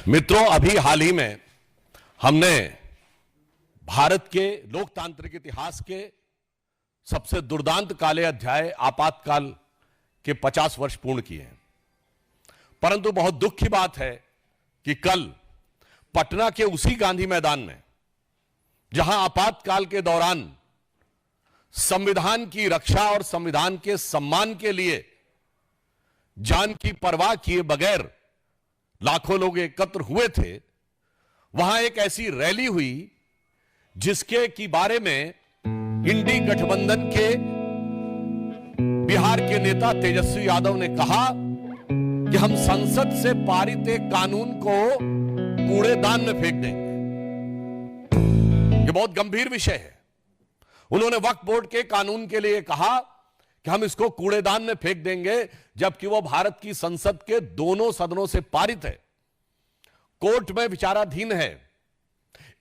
मित्रों, अभी हाल ही में हमने भारत के लोकतांत्रिक इतिहास के सबसे दुर्दांत काले अध्याय आपातकाल के 50 वर्ष पूर्ण किए हैं। परंतु बहुत दुख की बात है कि कल पटना के उसी गांधी मैदान में, जहां आपातकाल के दौरान संविधान की रक्षा और संविधान के सम्मान के लिए जान की परवाह किए बगैर लाखों लोग एकत्र हुए थे, वहां एक ऐसी रैली हुई जिसके की बारे में इंडी गठबंधन के बिहार के नेता तेजस्वी यादव ने कहा कि हम संसद से पारित एक कानून को कूड़ेदान में फेंक देंगे। यह बहुत गंभीर विषय है। उन्होंने वक्फ बोर्ड के कानून के लिए कहा कि हम इसको कूड़ेदान में फेंक देंगे, जबकि वो भारत की संसद के दोनों सदनों से पारित है, कोर्ट में विचाराधीन है।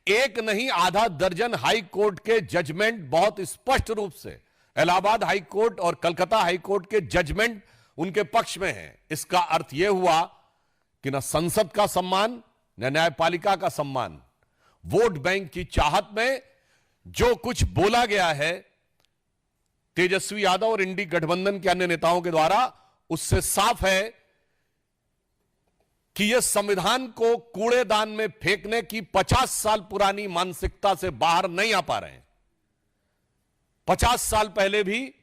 एक नहीं, आधा दर्जन हाई कोर्ट के जजमेंट बहुत स्पष्ट रूप से इलाहाबाद हाई कोर्ट और कलकत्ता हाई कोर्ट के जजमेंट उनके पक्ष में है। इसका अर्थ यह हुआ कि न संसद का सम्मान न न्यायपालिका का सम्मान। वोट बैंक की चाहत में जो कुछ बोला गया है तेजस्वी यादव और इंडी गठबंधन के अन्य नेताओं के द्वारा, उससे साफ है कि यह संविधान को कूड़ेदान में फेंकने की 50 साल पुरानी मानसिकता से बाहर नहीं आ पा रहे हैं। 50 साल पहले भी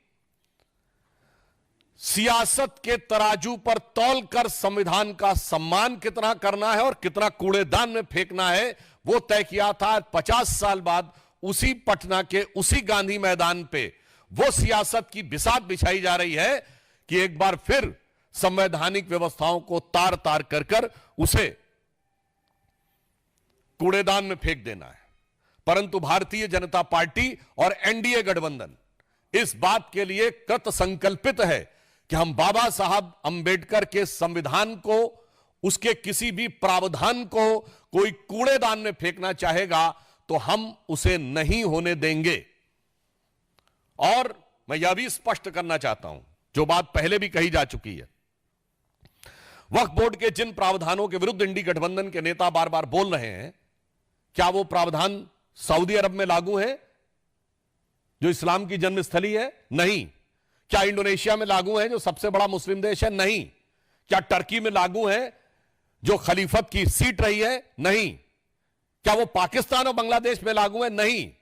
सियासत के तराजू पर तौलकर संविधान का सम्मान कितना करना है और कितना कूड़ेदान में फेंकना है, वो तय किया था। 50 साल बाद उसी पटना के उसी गांधी मैदान पे वो सियासत की बिसात बिछाई जा रही है कि एक बार फिर संवैधानिक व्यवस्थाओं को तार तार कर कर उसे कूड़ेदान में फेंक देना है। परंतु भारतीय जनता पार्टी और एनडीए गठबंधन इस बात के लिए कृत संकल्पित है कि हम बाबा साहब अंबेडकर के संविधान को, उसके किसी भी प्रावधान को कोई कूड़ेदान में फेंकना चाहेगा तो हम उसे नहीं होने देंगे। और मैं यह भी स्पष्ट करना चाहता हूं, जो बात पहले भी कही जा चुकी है, वक्फ बोर्ड के जिन प्रावधानों के विरुद्ध इंडी गठबंधन के नेता बार बार बोल रहे हैं, क्या वो प्रावधान सऊदी अरब में लागू है जो इस्लाम की जन्मस्थली है? नहीं। क्या इंडोनेशिया में लागू है जो सबसे बड़ा मुस्लिम देश है? नहीं। क्या टर्की में लागू है जो खलीफत की सीट रही है? नहीं। क्या वो पाकिस्तान और बांग्लादेश में लागू है? नहीं।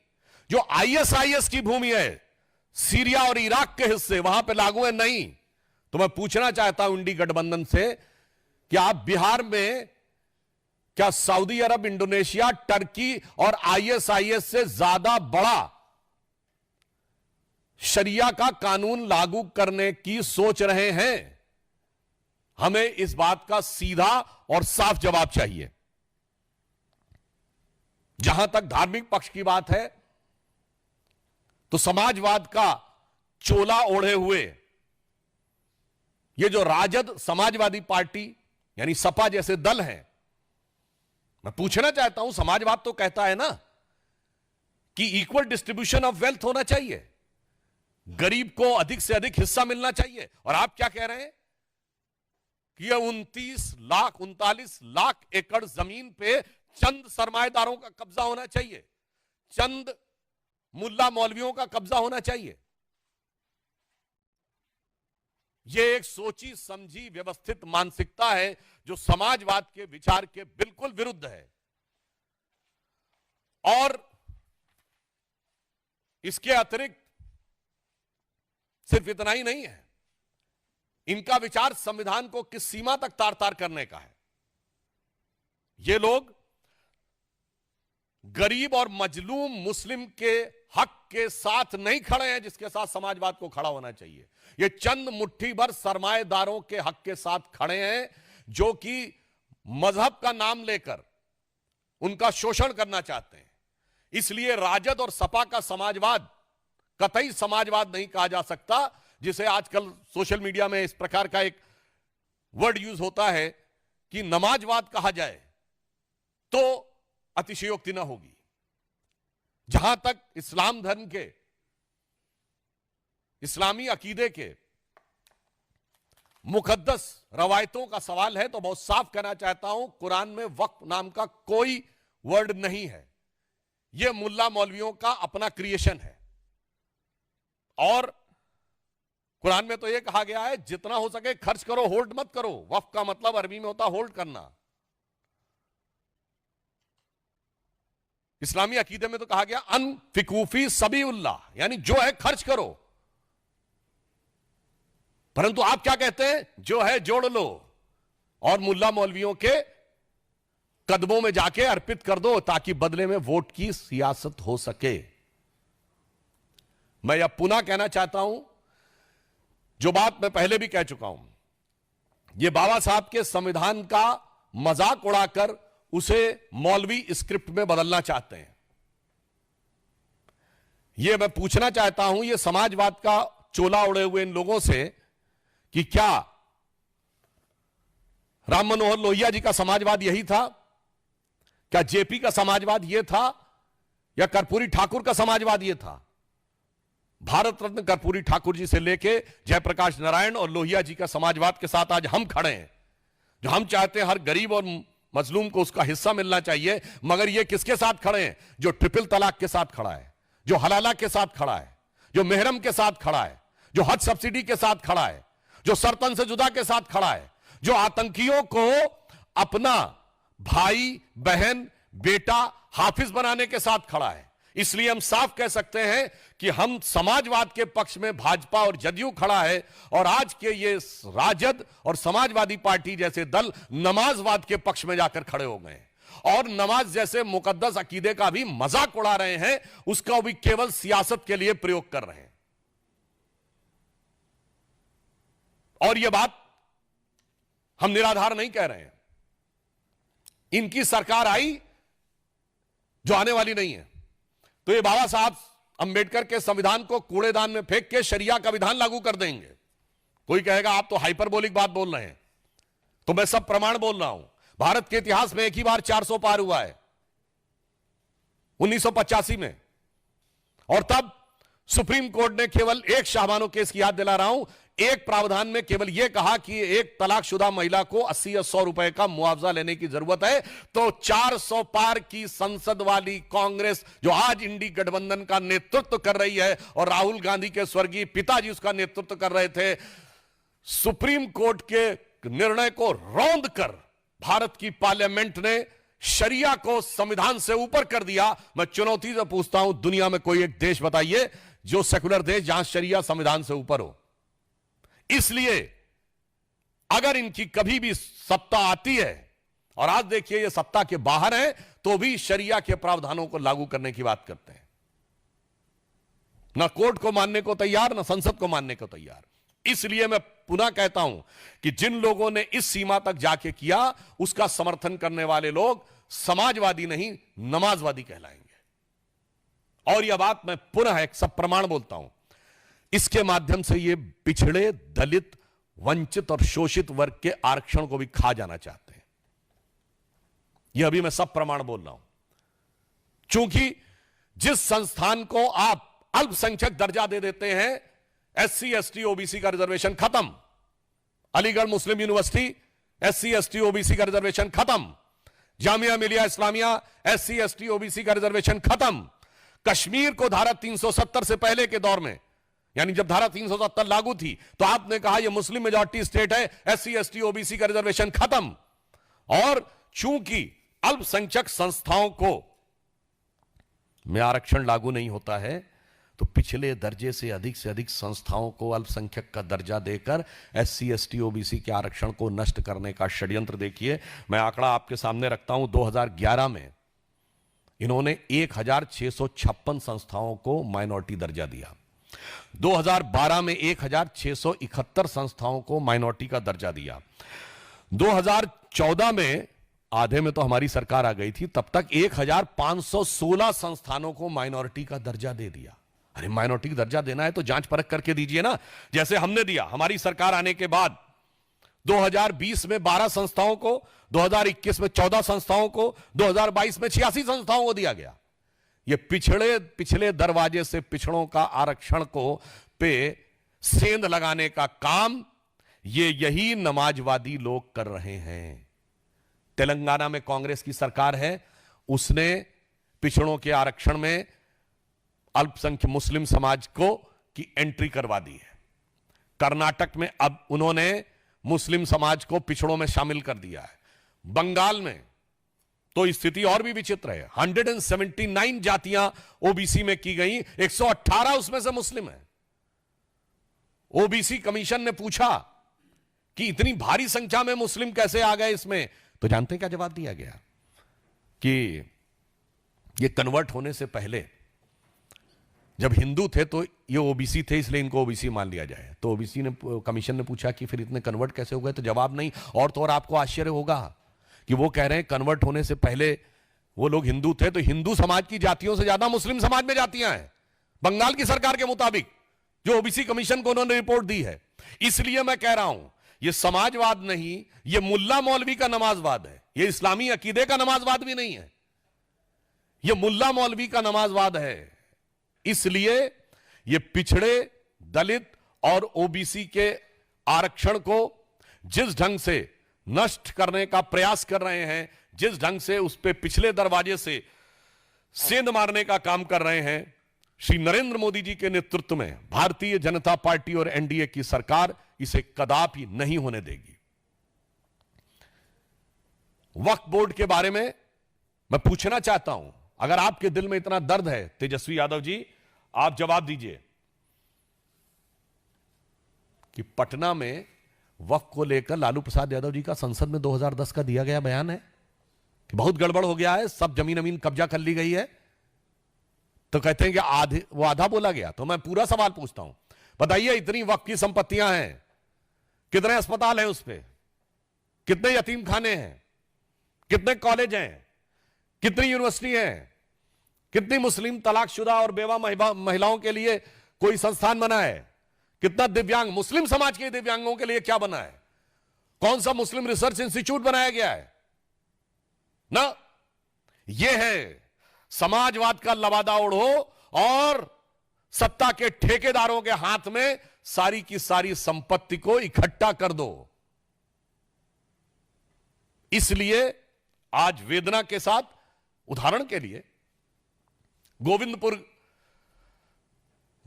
जो आईएसआईएस की भूमि है, सीरिया और इराक के हिस्से, वहां पे लागू है? नहीं। तो मैं पूछना चाहता हूं इंडी गठबंधन से कि आप बिहार में क्या सऊदी अरब, इंडोनेशिया, टर्की और आईएसआईएस से ज्यादा बड़ा शरिया का कानून लागू करने की सोच रहे हैं? हमें इस बात का सीधा और साफ जवाब चाहिए। जहां तक धार्मिक पक्ष की बात है, तो समाजवाद का चोला ओढ़े हुए ये जो राजद समाजवादी पार्टी यानी सपा जैसे दल हैं, मैं पूछना चाहता हूं, समाजवाद तो कहता है ना कि इक्वल डिस्ट्रीब्यूशन ऑफ वेल्थ होना चाहिए, गरीब को अधिक से अधिक हिस्सा मिलना चाहिए। और आप क्या कह रहे हैं कि यह 39 लाख एकड़ जमीन पे चंद सरमाएदारों का कब्जा होना चाहिए, चंद मुल्ला मौलवियों का कब्जा होना चाहिए। यह एक सोची समझी व्यवस्थित मानसिकता है जो समाजवाद के विचार के बिल्कुल विरुद्ध है। और इसके अतिरिक्त सिर्फ इतना ही नहीं है, इनका विचार संविधान को किस सीमा तक तार तार करने का है। ये लोग गरीब और मजलूम मुस्लिम के हक के साथ नहीं खड़े हैं जिसके साथ समाजवाद को खड़ा होना चाहिए। ये चंद मुट्ठी भर सरमाएदारों के हक के साथ खड़े हैं जो कि मजहब का नाम लेकर उनका शोषण करना चाहते हैं। इसलिए राजद और सपा का समाजवाद कतई समाजवाद नहीं कहा जा सकता, जिसे आजकल सोशल मीडिया में इस प्रकार का एक वर्ड यूज होता है कि नमाजवाद कहा जाए तो अतिशयोक्ति न होगी। जहां तक इस्लाम धर्म के, इस्लामी अकीदे के मुकद्दस रवायतों का सवाल है तो बहुत साफ कहना चाहता हूं, कुरान में वक्फ नाम का कोई वर्ड नहीं है। यह मुल्ला मौलवियों का अपना क्रिएशन है। और कुरान में तो यह कहा गया है जितना हो सके खर्च करो, होल्ड मत करो। वक्फ का मतलब अरबी में होता होल्ड करना। इस्लामी अकीदे में तो कहा गया अनफिकूफी सबीउल्लाह, यानी जो है खर्च करो। परंतु आप क्या कहते हैं? जो है जोड़ लो और मुल्ला मौलवियों के कदमों में जाके अर्पित कर दो ताकि बदले में वोट की सियासत हो सके। मैं यह पुनः कहना चाहता हूं, जो बात मैं पहले भी कह चुका हूं, यह बाबा साहब के संविधान का मजाक उड़ाकर उसे मौलवी स्क्रिप्ट में बदलना चाहते हैं। यह मैं पूछना चाहता हूं, यह समाजवाद का चोला उड़े हुए इन लोगों से कि क्या राम मनोहर लोहिया जी का समाजवाद यही था? क्या जेपी का समाजवाद यह था? या कर्पूरी ठाकुर का समाजवाद यह था? भारत रत्न कर्पूरी ठाकुर जी से लेके जयप्रकाश नारायण और लोहिया जी का समाजवाद के साथ आज हम खड़े हैं, जो हम चाहते हैं हर गरीब और मजलूम को उसका हिस्सा मिलना चाहिए। मगर ये किसके साथ खड़े हैं? जो ट्रिपल तलाक के साथ खड़ा है, जो हलाला के साथ खड़ा है, जो मेहरम के साथ खड़ा है, जो हज सब्सिडी के साथ खड़ा है, जो सरतन से जुदा के साथ खड़ा है, जो आतंकियों को अपना भाई, बहन, बेटा, हाफिज बनाने के साथ खड़ा है। इसलिए हम साफ कह सकते हैं कि हम समाजवाद के पक्ष में भाजपा और जदयू खड़ा है, और आज के ये राजद और समाजवादी पार्टी जैसे दल नमाजवाद के पक्ष में जाकर खड़े हो गए और नमाज जैसे मुकद्दस अकीदे का भी मजाक उड़ा रहे हैं, उसका भी केवल सियासत के लिए प्रयोग कर रहे हैं। और यह बात हम निराधार नहीं कह रहे हैं। इनकी सरकार आई जो आने वाली नहीं है, तो ये बाबा साहब अंबेडकर के संविधान को कूड़ेदान में फेंक के शरिया का विधान लागू कर देंगे। कोई कहेगा आप तो हाइपरबोलिक बात बोल रहे हैं, तो मैं सब प्रमाण बोल रहा हूं। भारत के इतिहास में एक ही बार 400 पार हुआ है, 1985 में, और तब सुप्रीम कोर्ट ने केवल एक शाहबानो केस की याद दिला रहा हूं, एक प्रावधान में केवल यह कहा कि एक तलाकशुदा महिला को 80 या 100 रुपए का मुआवजा लेने की जरूरत है, तो 400 पार की संसद वाली कांग्रेस, जो आज इंडी गठबंधन का नेतृत्व कर रही है और राहुल गांधी के स्वर्गीय पिताजी उसका नेतृत्व कर रहे थे, सुप्रीम कोर्ट के निर्णय को रौंद कर भारत की पार्लियामेंट ने शरिया को संविधान से ऊपर कर दिया। मैं चुनौती से पूछता हूं, दुनिया में कोई एक देश बताइए जो सेकुलर देश जहां शरिया संविधान से ऊपर हो। इसलिए अगर इनकी कभी भी सत्ता आती है, और आज देखिए ये सत्ता के बाहर है, तो भी शरिया के प्रावधानों को लागू करने की बात करते हैं। ना कोर्ट को मानने को तैयार, ना संसद को मानने को तैयार। इसलिए मैं पुनः कहता हूं कि जिन लोगों ने इस सीमा तक जाके किया, उसका समर्थन करने वाले लोग समाजवादी नहीं, नमाजवादी कहलाएंगे। और यह बात मैं पुनः एक सब प्रमाण बोलता हूं, इसके माध्यम से ये पिछड़े, दलित, वंचित और शोषित वर्ग के आरक्षण को भी खा जाना चाहते हैं। यह अभी मैं सब प्रमाण बोल रहा हूं। चूंकि जिस संस्थान को आप अल्पसंख्यक दर्जा दे देते हैं, एससी एसटी ओबीसी का रिजर्वेशन खत्म। अलीगढ़ मुस्लिम यूनिवर्सिटी एससी एसटी ओबीसी का रिजर्वेशन खत्म। Jamia Millia Islamia SC ST OBC का रिजर्वेशन खत्म। कश्मीर को धारा 370 से पहले के दौर में, यानी जब धारा 370 लागू थी, तो आपने कहा यह मुस्लिम मेजॉरिटी स्टेट है, एससी एसटी ओबीसी का रिजर्वेशन खत्म। और चूंकि अल्पसंख्यक संस्थाओं को में आरक्षण लागू नहीं होता है, तो पिछले दर्जे से अधिक संस्थाओं को अल्पसंख्यक का दर्जा देकर एससी एसटी ओबीसी के आरक्षण को नष्ट करने का षड्यंत्र देखिए। मैं आंकड़ा आपके सामने रखता हूं, 2011 में इन्होंने 1656 संस्थाओं को माइनॉरिटी दर्जा दिया। 2012 में 1671 संस्थाओं को माइनॉरिटी का दर्जा दिया। 2014 में, आधे में तो हमारी सरकार आ गई थी, तब तक 1516 संस्थानों को माइनॉरिटी का दर्जा दे दिया। अरे माइनॉरिटी का दर्जा देना है तो जांच परख करके दीजिए ना, जैसे हमने दिया। हमारी सरकार आने के बाद 2020 में 12 संस्थाओं को, 2021 में 14 संस्थाओं को, 2022 में 86 संस्थाओं को दिया गया। ये पिछले दरवाजे से पिछड़ों का आरक्षण को पे सेंध लगाने का काम यही नमाजवादी लोग कर रहे हैं। तेलंगाना में कांग्रेस की सरकार है, उसने पिछड़ों के आरक्षण में अल्पसंख्यक मुस्लिम समाज को की एंट्री करवा दी है। कर्नाटक में अब उन्होंने मुस्लिम समाज को पिछड़ों में शामिल कर दिया है। बंगाल में तो स्थिति और भी विचित्र है। 179 जातियां ओबीसी में की गई, 118 उसमें से मुस्लिम है। ओबीसी कमीशन ने पूछा कि इतनी भारी संख्या में मुस्लिम कैसे आ गए इसमें, तो जानते हैं क्या जवाब दिया गया? कि ये कन्वर्ट होने से पहले जब हिंदू थे तो ये ओबीसी थे, इसलिए इनको ओबीसी मान लिया जाए। तो ओबीसी ने कमीशन ने पूछा कि फिर इतने कन्वर्ट कैसे हो गए, तो जवाब नहीं। और तो और आपको आश्चर्य होगा कि वो कह रहे हैं कन्वर्ट होने से पहले वो लोग हिंदू थे, तो हिंदू समाज की जातियों से ज्यादा मुस्लिम समाज में जातियां हैं बंगाल की सरकार के मुताबिक, जो ओबीसी कमीशन को उन्होंने रिपोर्ट दी है। इसलिए मैं कह रहा हूं ये समाजवाद नहीं, ये मुल्ला मौलवी का नमाजवाद है। ये इस्लामी अकीदे का नमाजवाद भी नहीं है, ये मुल्ला मौलवी का नमाजवाद है। इसलिए ये पिछड़े, दलित और ओबीसी के आरक्षण को जिस ढंग से नष्ट करने का प्रयास कर रहे हैं, जिस ढंग से उस पे पिछले दरवाजे से सेंध मारने का काम कर रहे हैं, श्री नरेंद्र मोदी जी के नेतृत्व में भारतीय जनता पार्टी और एनडीए की सरकार इसे कदापि नहीं होने देगी। वक्फ बोर्ड के बारे में मैं पूछना चाहता हूं, अगर आपके दिल में इतना दर्द है तेजस्वी यादव जी, आप जवाब दीजिए कि पटना में वक्फ को लेकर लालू प्रसाद यादव जी का संसद में 2010 का दिया गया बयान है कि बहुत गड़बड़ हो गया है, सब जमीन कब्जा कर ली गई है। तो कहते हैं कि वो आधा बोला गया। तो मैं पूरा सवाल पूछता हूं, बताइए इतनी वक्फ की संपत्तियां हैं, कितने अस्पताल हैं उस पे, कितने यतीम खाने हैं, कितने कॉलेज हैं, कितनी यूनिवर्सिटी हैं, कितनी मुस्लिम तलाकशुदा और बेवा महिलाओं के लिए कोई संस्थान बना है, कितना दिव्यांग मुस्लिम समाज के दिव्यांगों के लिए क्या बना है, कौन सा मुस्लिम रिसर्च इंस्टीट्यूट बनाया गया है ना। यह है समाजवाद का लबादा ओढ़ो और सत्ता के ठेकेदारों के हाथ में सारी की सारी संपत्ति को इकट्ठा कर दो। इसलिए आज वेदना के साथ, उदाहरण के लिए गोविंदपुर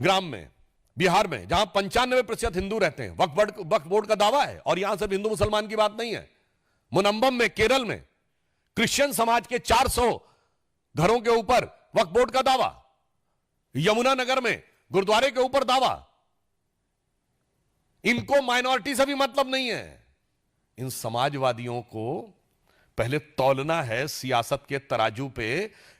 ग्राम में, बिहार में, जहां 95% हिंदू रहते हैं, वक्फ बोर्ड का दावा है। और यहां सिर्फ हिंदू मुसलमान की बात नहीं है। मुनम्बम में, केरल में क्रिश्चियन समाज के 400 घरों के ऊपर वक्फ बोर्ड का दावा। यमुनानगर में गुरुद्वारे के ऊपर दावा। इनको माइनॉरिटी से भी मतलब नहीं है। इन समाजवादियों को पहले तौलना है सियासत के तराजू पे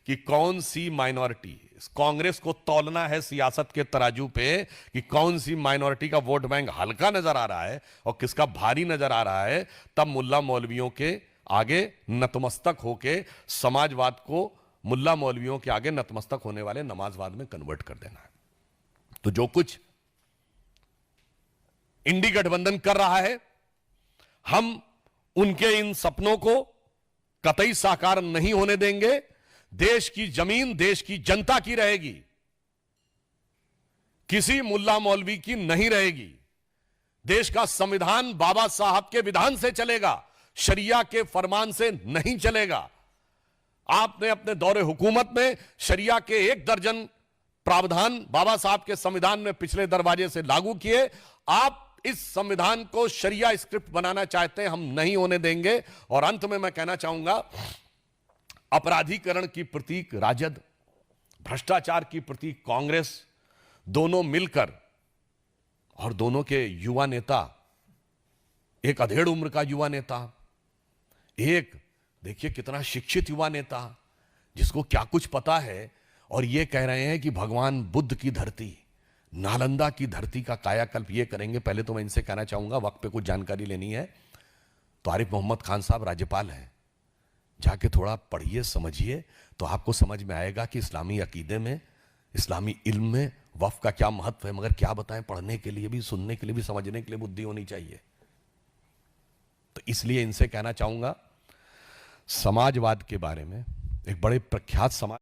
कि कौन सी माइनॉरिटी, कांग्रेस को तौलना है सियासत के तराजू पे कि कौन सी माइनॉरिटी का वोट बैंक हल्का नजर आ रहा है और किसका भारी नजर आ रहा है। तब मुल्ला मौलवियों के आगे नतमस्तक होके समाजवाद को मुल्ला मौलवियों के आगे नतमस्तक होने वाले नमाजवाद में कन्वर्ट कर देना है। तो जो कुछ इंडी गठबंधन कर रहा है, हम उनके इन सपनों को कतई साकार नहीं होने देंगे। देश की जमीन देश की जनता की रहेगी, किसी मुल्ला मौलवी की नहीं रहेगी। देश का संविधान बाबा साहब के विधान से चलेगा, शरिया के फरमान से नहीं चलेगा। आपने अपने दौरे हुकूमत में शरिया के 1 दर्जन प्रावधान बाबा साहब के संविधान में पिछले दरवाजे से लागू किए। आप इस संविधान को शरिया स्क्रिप्ट बनाना चाहते हैं, हम नहीं होने देंगे। और अंत में मैं कहना चाहूंगा, अपराधीकरण की प्रतीक राजद, भ्रष्टाचार की प्रतीक कांग्रेस, दोनों मिलकर, और दोनों के युवा नेता, एक अधेड़ उम्र का युवा नेता, एक देखिए कितना शिक्षित युवा नेता जिसको क्या कुछ पता है, और ये कह रहे हैं कि भगवान बुद्ध की धरती, नालंदा की धरती का कायाकल्प ये करेंगे। पहले तो मैं इनसे कहना चाहूंगा, वक्त पे कुछ जानकारी लेनी है तो आरिफ मोहम्मद खान साहब राज्यपाल हैं, जाके थोड़ा पढ़िए, समझिए, तो आपको समझ में आएगा कि इस्लामी अकीदे में, इस्लामी इल्म में वक्फ का क्या महत्व है। मगर क्या बताएं, पढ़ने के लिए भी, सुनने के लिए भी, समझने के लिए बुद्धि होनी चाहिए। तो इसलिए इनसे कहना चाहूंगा, समाजवाद के बारे में, एक बड़े प्रख्यात समाज